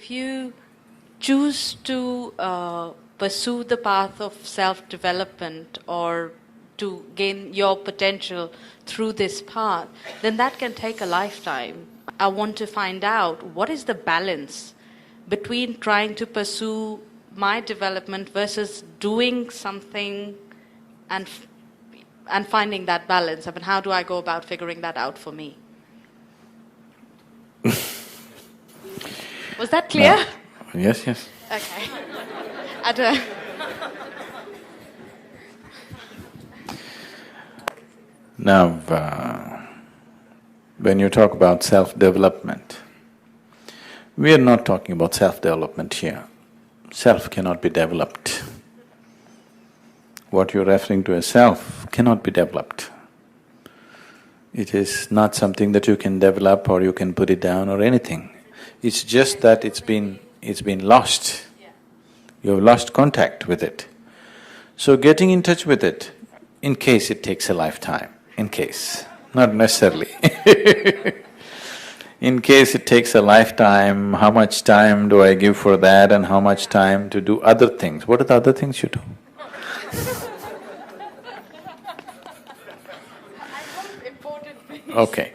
if you choose to pursue the path of self-development or to gain your potential through this path, then that can take a lifetime. I want to find out what is the balance between trying to pursue my development versus doing something and finding that balance. I mean, how do I go about figuring that out for me? Was that clear? No. Yes, yes. Okay. Now, when you talk about self-development, we are not talking about self-development here. Self cannot be developed. What you're referring to as self cannot be developed. It is not something that you can develop or you can put it down or anything. It's just that it's been lost. You've lost contact with it. So getting in touch with it, in case it takes a lifetime, in case, not necessarily in case it takes a lifetime, how much time do I give for that and how much time to do other things? What are the other things you do? Okay.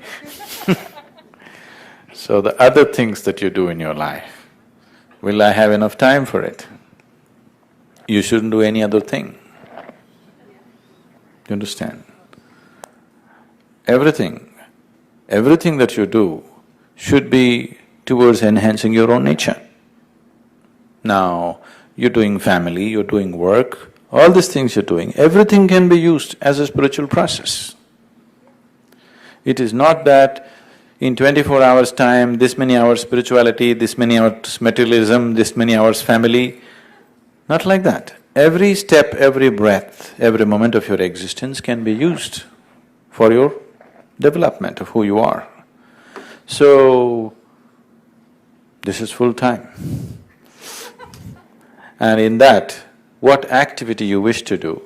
So the other things that you do in your life, will I have enough time for it? You shouldn't do any other thing. You understand? Everything that you do should be towards enhancing your own nature. Now, you're doing family, you're doing work, all these things you're doing, everything can be used as a spiritual process. It is not that in 24 hours' time, this many hours spirituality, this many hours materialism, this many hours family, not like that. Every step, every breath, every moment of your existence can be used for your development of who you are. So, this is full time. And in that, what activity you wish to do,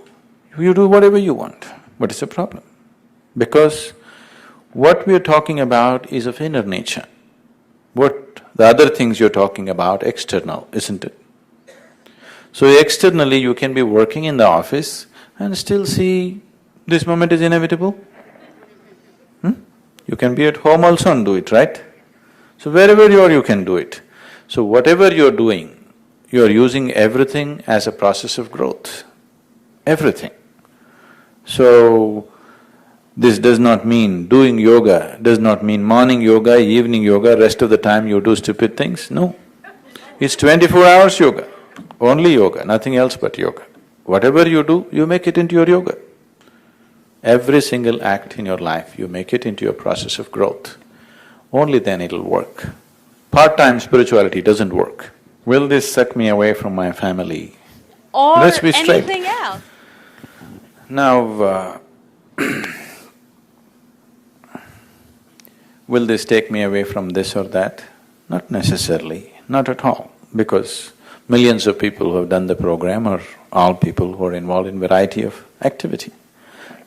you do whatever you want. What is the problem? Because what we are talking about is of inner nature. What the other things you're talking about, external, isn't it? So externally you can be working in the office and still see this moment is inevitable. You can be at home also and do it, right? So wherever you are, you can do it. So whatever you're doing, you're using everything as a process of growth, everything. So, this does not mean doing yoga, does not mean morning yoga, evening yoga, rest of the time you do stupid things, no. It's 24 hours yoga, only yoga, nothing else but yoga. Whatever you do, you make it into your yoga. Every single act in your life, you make it into your process of growth. Only then it'll work. Part-time spirituality doesn't work. Will this suck me away from my family? Or Let's be straight. anything else. Now, will this take me away from this or that? Not necessarily, not at all, because millions of people who have done the program are all people who are involved in variety of activity.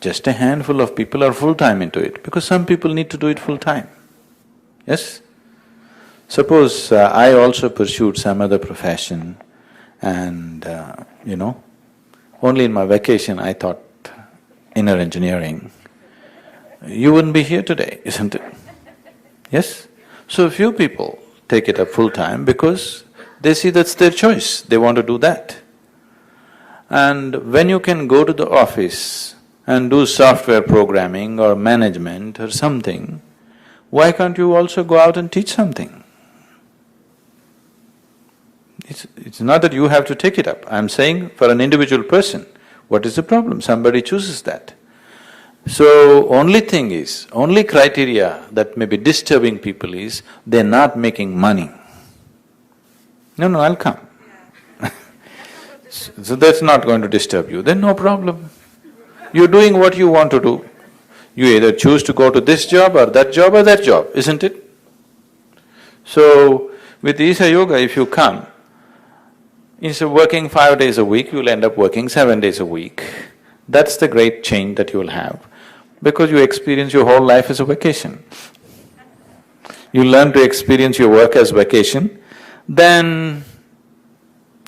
Just a handful of people are full-time into it, because some people need to do it full-time. Yes? Suppose I also pursued some other profession and, only in my vacation I thought inner engineering, you wouldn't be here today, isn't it? Yes? So few people take it up full-time because they see that's their choice, they want to do that. And when you can go to the office and do software programming or management or something, why can't you also go out and teach something? It's not that you have to take it up. I'm saying for an individual person, what is the problem? Somebody chooses that. So, only thing is, only criteria that may be disturbing people is, they're not making money. No, I'll come. So that's not going to disturb you, then no problem. You're doing what you want to do. You either choose to go to this job or that job, isn't it? So, with Isha Yoga, if you come, instead of working 5 days a week, you'll end up working 7 days a week. That's the great change that you'll have, because you experience your whole life as a vacation. You learn to experience your work as vacation, then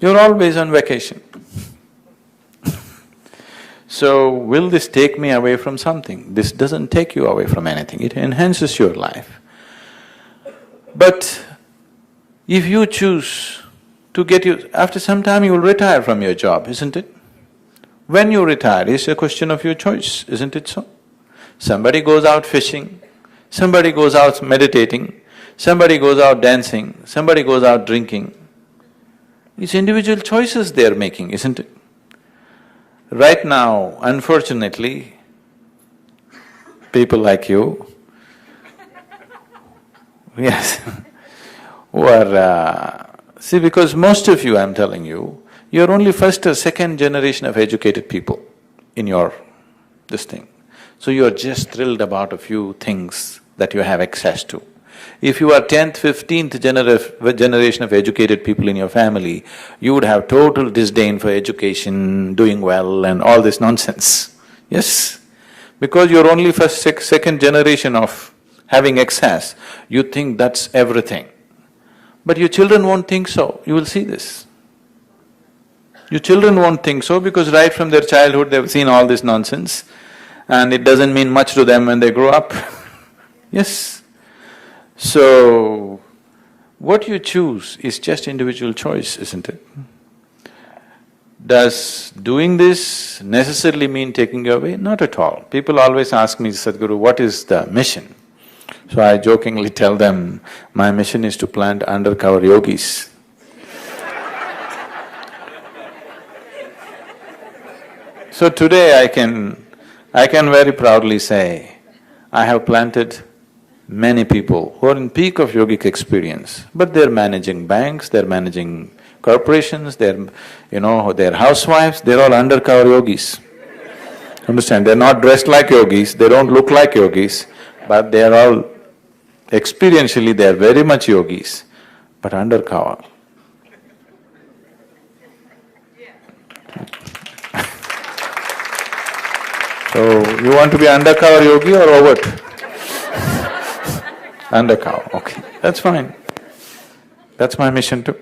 you're always on vacation. So, will this take me away from something? This doesn't take you away from anything, it enhances your life. But if you choose to get you… after some time you will retire from your job, isn't it? When you retire, it's a question of your choice, isn't it so? Somebody goes out fishing, somebody goes out meditating, somebody goes out dancing, somebody goes out drinking. It's individual choices they're making, isn't it? Right now, unfortunately, people like you, yes, who are… see, because most of you, I'm telling you, you're only first or second generation of educated people in your… this thing. So you're just thrilled about a few things that you have access to. If you are 10th, 15th generation of educated people in your family, you would have total disdain for education, doing well and all this nonsense. Yes? Because you're only first, second generation of having access, you think that's everything. But your children won't think so, you will see this. Your children won't think so because right from their childhood they've seen all this nonsense and it doesn't mean much to them when they grow up. Yes? So, what you choose is just individual choice, isn't it? Does doing this necessarily mean taking you away? Not at all. People always ask me, Sadhguru, what is the mission? So I jokingly tell them, my mission is to plant undercover yogis. So today I can very proudly say, I have planted many people who are in peak of yogic experience, but they're managing banks, they're managing corporations, they're housewives, they're all undercover yogis. Understand? They're not dressed like yogis, they don't look like yogis, but they're all… experientially they're very much yogis, but undercover. So, you want to be undercover yogi or overt? Undercover, okay, that's fine. That's my mission too.